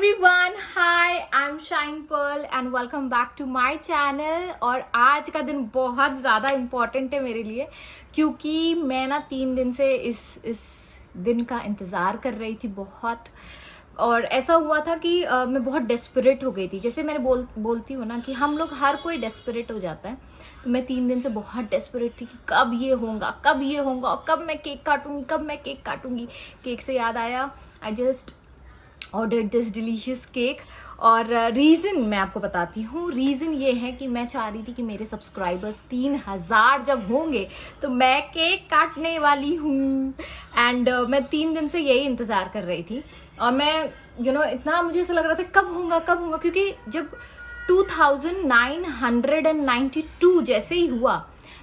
Everyone, hi, I am Shine Pearl and welcome back to my channel. और आज का दिन बहुत ज़्यादा इम्पोर्टेंट है मेरे लिए, क्योंकि मैं ना 3 दिन से इस दिन का इंतज़ार कर रही थी बहुत। और ऐसा हुआ था कि मैं बहुत डेस्परेट हो गई थी। जैसे मैंने बोलती हूँ ना कि हम लोग हर कोई डेस्परेट हो जाता है, तो मैं 3 दिन से बहुत डेस्परेट थी कि कब ये होगा, कब ये होगा, और कब मैं केक काटूंगी, कब मैं केक काटूंगी। केक से याद आया, I just ordered this delicious cake. और रीज़न मैं आपको बताती हूँ। रीज़न ये है कि मैं चाह रही थी कि मेरे सब्सक्राइबर्स 3000 जब होंगे तो मैं केक काटने वाली हूँ। एंड मैं 3 दिन से यही इंतज़ार कर रही थी। और मैं इतना मुझे ऐसा लग रहा था कब होगा, क्योंकि जब 2992 जैसे ही हुआ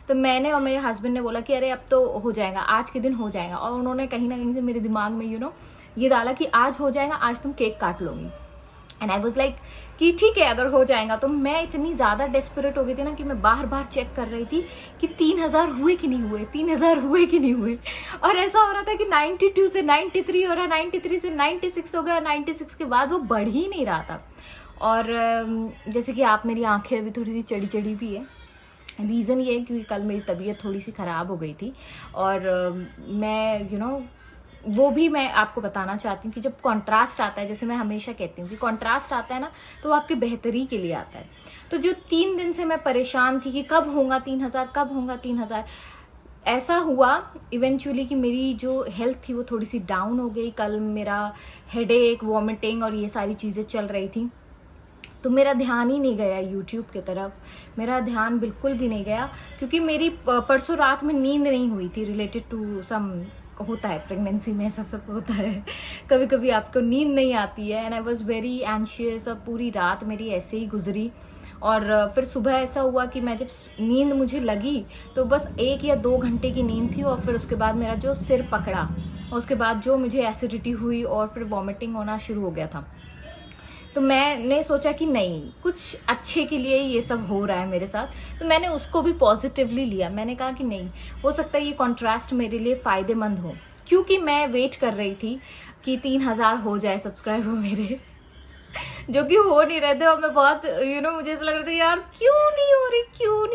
तो मैंने और मेरे हस्बैंड ने बोला कि अरे अब तो हो जाएगा, आज के दिन हो जाएगा। और उन्होंने कहीं ना कहीं से मेरे दिमाग में ये डाला कि आज हो जाएगा, आज तुम केक काट लोगी। एंड आई वाज लाइक कि ठीक है अगर हो जाएगा। तो मैं इतनी ज़्यादा डेस्परेट हो गई थी ना कि मैं बार बार चेक कर रही थी कि 3000 हुए कि नहीं हुए, 3000 हुए कि नहीं हुए। और ऐसा हो रहा था कि 92 से 93 हो रहा, 93 से 96 हो गया, 96 के बाद वो बढ़ ही नहीं रहा था। और जैसे कि आप, मेरी आंखें अभी थोड़ी सी चढ़ी चढ़ी भी है। रीज़न ये है क्योंकि कल मेरी तबीयत थोड़ी सी ख़राब हो गई थी। और मैं वो भी मैं आपको बताना चाहती हूँ कि जब कॉन्ट्रास्ट आता है, जैसे मैं हमेशा कहती हूँ कि कॉन्ट्रास्ट आता है ना, तो वो आपके बेहतरी के लिए आता है। तो जो 3 दिन से मैं परेशान थी कि कब होगा 3000, कब होगा 3000, ऐसा हुआ इवेंचुअली कि मेरी जो हेल्थ थी वो थोड़ी सी डाउन हो गई। कल मेरा हेडेक, वॉमिटिंग और ये सारी चीज़ें चल रही थी, तो मेरा ध्यान ही नहीं गया यूट्यूब की तरफ। मेरा ध्यान बिल्कुल भी नहीं गया, क्योंकि मेरी परसों रात में नींद नहीं हुई थी। रिलेटेड टू सम होता है प्रेगनेंसी में, ऐसा सब होता है, कभी कभी आपको नींद नहीं आती है। And I was very anxious, और पूरी रात मेरी ऐसे ही गुजरी। और फिर सुबह ऐसा हुआ कि मैं जब नींद मुझे लगी तो बस 1 या 2 घंटे की नींद थी। और फिर उसके बाद मेरा जो सिर पकड़ा, और उसके बाद जो मुझे एसिडिटी हुई और फिर वॉमिटिंग होना शुरू हो गया था। तो मैंने सोचा कि नहीं, कुछ अच्छे के लिए ये सब हो रहा है मेरे साथ, तो मैंने उसको भी पॉजिटिवली लिया। मैंने कहा कि नहीं, हो सकता है ये कॉन्ट्रास्ट मेरे लिए फ़ायदेमंद हो, क्योंकि मैं वेट कर रही थी कि 3000 हो जाए सब्सक्राइबर मेरे, जो कि हो नहीं रहे थे। और मैं बहुत मुझे ऐसा लग रहा था यार क्यों नहीं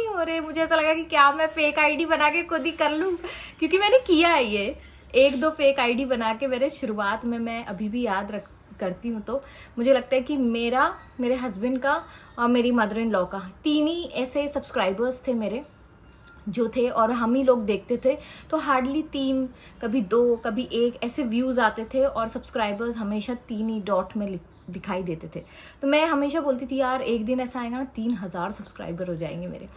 हो रहे। मुझे ऐसा लगा कि क्या मैं फेक आईडी बना के खुद ही कर लूँ, क्योंकि मैंने किया है ये 1-2 फेक आईडी बना के मेरे शुरुआत में। मैं अभी भी याद करती हूँ तो मुझे लगता है कि मेरे हस्बैंड का और मेरी मदर इन लॉ का 3 ही ऐसे सब्सक्राइबर्स थे मेरे जो थे, और हम ही लोग देखते थे। तो हार्डली 3, कभी 2, कभी 1 ऐसे व्यूज आते थे, और सब्सक्राइबर्स हमेशा 3 ही डॉट में दिखाई देते थे। तो मैं हमेशा बोलती थी यार एक दिन ऐसा आएगा ना 3000 सब्सक्राइबर हो जाएंगे मेरे।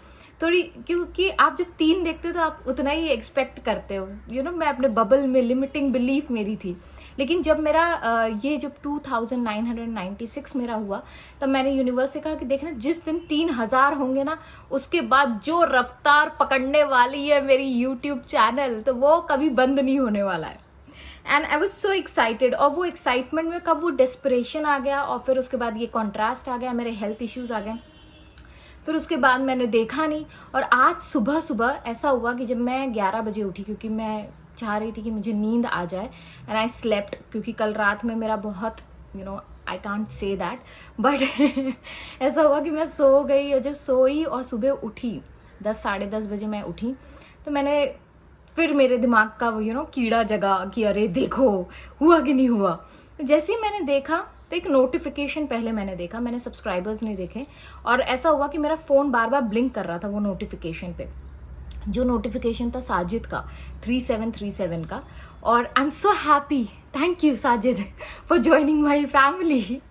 थोड़ी, क्योंकि आप जब 3 देखते हो तो आप उतना ही एक्सपेक्ट करते हो। मैं अपने बबल में, लिमिटिंग बिलीफ मेरी थी। लेकिन जब मेरा ये जब 2996 मेरा हुआ, तब मैंने यूनिवर्स से कहा कि देखना जिस दिन 3000 होंगे ना, उसके बाद जो रफ्तार पकड़ने वाली है मेरी यूट्यूब चैनल, तो वो कभी बंद नहीं होने वाला है। And I was so excited. और वो एक्साइटमेंट में कब वो डेस्परेशन आ गया, और फिर उसके बाद ये कॉन्ट्रास्ट आ गया, मेरे हेल्थ इश्यूज आ गए। फिर उसके बाद मैंने देखा नहीं। और आज सुबह सुबह ऐसा हुआ कि जब मैं 11 बजे उठी, क्योंकि मैं चाह रही थी कि मुझे नींद आ जाए, एंड आई स्लेप्ट, क्योंकि कल रात में मेरा बहुत I can't say that, but ऐसा हुआ कि मैं सो गई। और जब सोई और सुबह उठी 10, साढ़े 10 बजे मैं उठी, तो मैंने फिर मेरे दिमाग का वो कीड़ा जगा कि अरे देखो हुआ कि नहीं हुआ। तो जैसे ही मैंने देखा तो एक नोटिफिकेशन पहले मैंने देखा, मैंने सब्सक्राइबर्स नहीं देखे। और ऐसा हुआ कि मेरा फोन बार बार ब्लिंक कर रहा था वो नोटिफिकेशन पे। जो नोटिफिकेशन था साजिद का 3737 का। और आई am so happy, thank you Sajid for joining my family,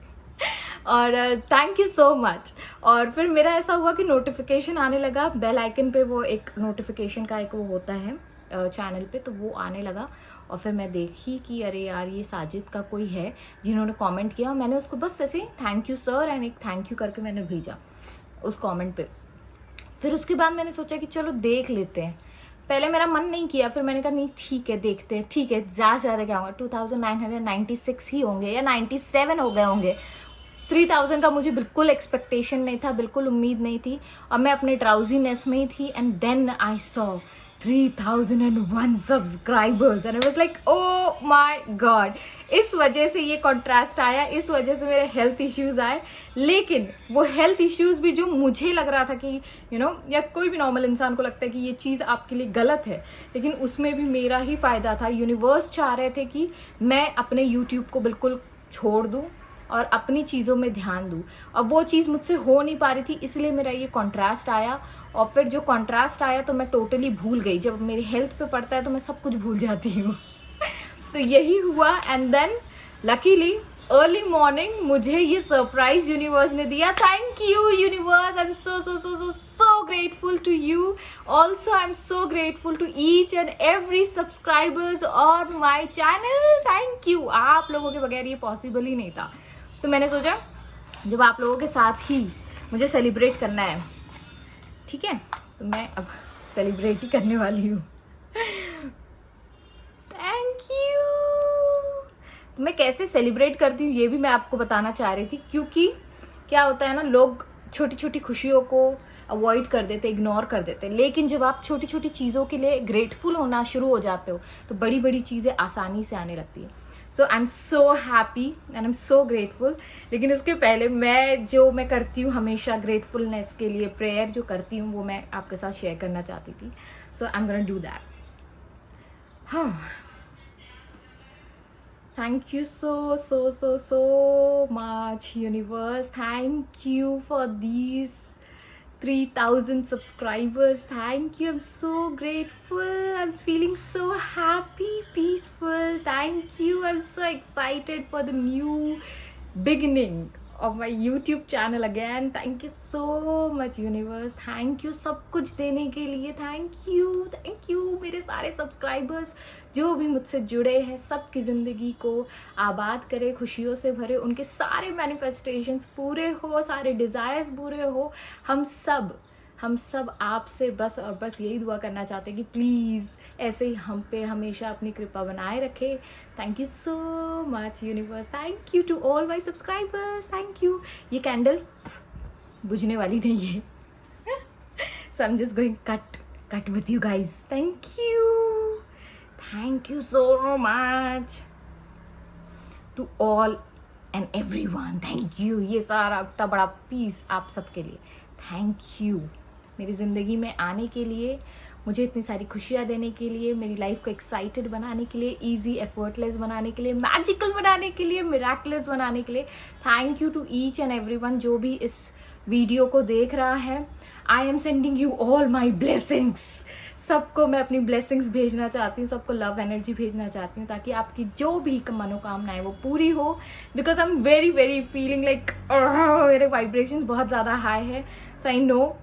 और थैंक यू सो मच। और फिर मेरा ऐसा हुआ कि नोटिफिकेशन आने लगा बेल आइकन पे, वो एक नोटिफिकेशन का एक वो होता है चैनल पे, तो वो आने लगा। और फिर मैं देखी कि अरे यार ये साजिद का कोई है जिन्होंने कमेंट किया। मैंने उसको बस ऐसे थैंक यू सर एंड एक थैंक यू करके मैंने भेजा उस कमेंट पे। फिर उसके बाद मैंने सोचा कि चलो देख लेते हैं। पहले मेरा मन नहीं किया, फिर मैंने कहा नहीं ठीक है देखते हैं, ठीक है ज़्यादा से ज़्यादा क्या होगा, 2996 ही होंगे या 97 हो गए होंगे। 3000 का मुझे बिल्कुल एक्सपेक्टेशन नहीं था, बिल्कुल उम्मीद नहीं थी, और मैं अपने ड्राउजीनेस में ही थी। And then I saw 3001 subscribers and I was like oh my god. इस वजह से ये कॉन्ट्रास्ट आया, इस वजह से मेरे हेल्थ इश्यूज आए, लेकिन वो हेल्थ इश्यूज भी जो मुझे लग रहा था कि या कोई भी नॉर्मल इंसान को लगता है कि ये चीज़ आपके लिए गलत है, लेकिन उसमें भी मेरा ही फायदा था। यूनिवर्स चाह रहे थे कि मैं अपने यूट्यूब को बिल्कुल छोड़ दूँ और अपनी चीज़ों में ध्यान दूँ, और वो चीज़ मुझसे हो नहीं पा रही थी, इसलिए मेरा ये कॉन्ट्रास्ट आया। और फिर जो कॉन्ट्रास्ट आया तो मैं टोटली भूल गई। जब मेरी हेल्थ पे पड़ता है तो मैं सब कुछ भूल जाती हूँ। तो यही हुआ। And then luckily early morning मुझे ये सरप्राइज यूनिवर्स ने दिया। Thank you universe, I am so so so so so grateful to you. Also I am so grateful to each and every subscribers on my channel. Thank you, आप लोगों के बगैर ये possible ही नहीं था। तो मैंने सोचा जब आप लोगों के साथ ही मुझे सेलिब्रेट करना है, ठीक है, तो मैं अब सेलिब्रेट ही करने वाली हूँ। Thank you. तो मैं कैसे सेलिब्रेट करती हूँ ये भी मैं आपको बताना चाह रही थी, क्योंकि क्या होता है ना, लोग छोटी छोटी खुशियों को अवॉइड कर देते, इग्नोर कर देते, लेकिन जब आप छोटी छोटी चीज़ों के लिए ग्रेटफुल होना शुरू हो जाते हो तो बड़ी बड़ी चीज़ें आसानी से आने लगती है। So I am so happy and I am so grateful. लेकिन उसके पहले मैं करती हूँ हमेशा ग्रेटफुलनेस के लिए प्रेयर जो करती हूँ, वो मैं आपके साथ शेयर करना चाहती थी। So I am gonna do that. हाँ, thank you so so so so much universe. Thank you for these 3000 subscribers. Thank you. I'm so grateful. I'm feeling so happy, peaceful. Thank you. I'm so excited for the new beginning of my YouTube channel again. Thank you so much universe. Thank you सब कुछ देने के लिए। Thank you मेरे सारे subscribers जो भी मुझसे जुड़े हैं, सबकी ज़िंदगी को आबाद करे, खुशियों से भरे, उनके सारे मैनिफेस्टेशंस पूरे हो, सारे डिज़ायर्स पूरे हो। हम सब आपसे बस और बस यही दुआ करना चाहते हैं कि प्लीज़ ऐसे ही हम पे हमेशा अपनी कृपा बनाए रखे। Thank you so much universe. Thank you to all my subscribers. Thank you. ये कैंडल बुझने वाली नहीं है। So I am just going cut with you guys. Thank you so much to all and everyone. Thank you. ये सारा इतना बड़ा piece आप सबके लिए। थैंक यू मेरी ज़िंदगी में आने के लिए, मुझे इतनी सारी खुशियाँ देने के लिए, मेरी लाइफ को एक्साइटेड बनाने के लिए, इजी एफर्टलेस बनाने के लिए, मैजिकल बनाने के लिए, मिराकुलस बनाने के लिए। Thank you to each and everyone जो भी इस वीडियो को देख रहा है। I am sending you all my blessings. सबको मैं अपनी ब्लेसिंग्स भेजना चाहती हूँ, सबको लव एनर्जी भेजना चाहती हूँ, ताकि आपकी जो भी मनोकामनाएं वो पूरी हो। Because I am very very feeling like मेरे वाइब्रेशन बहुत ज़्यादा हाई है। सो आई नो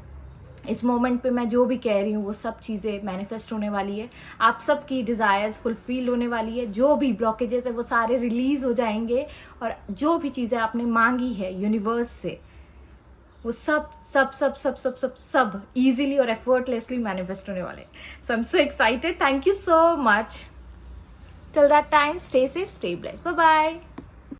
इस मोमेंट पे मैं जो भी कह रही हूँ वो सब चीज़ें मैनिफेस्ट होने वाली है। आप सबकी डिज़ायर्स फुलफिल होने वाली है। जो भी ब्लॉकेजेस है वो सारे रिलीज हो जाएंगे, और जो भी चीज़ें आपने मांगी है यूनिवर्स से वो सब सब सब सब सब सब सब इजीली और एफर्टलेसली मैनिफेस्ट होने वाले। So I am so excited. Thank you so much. Till that time, stay safe, stay blessed. Bye bye.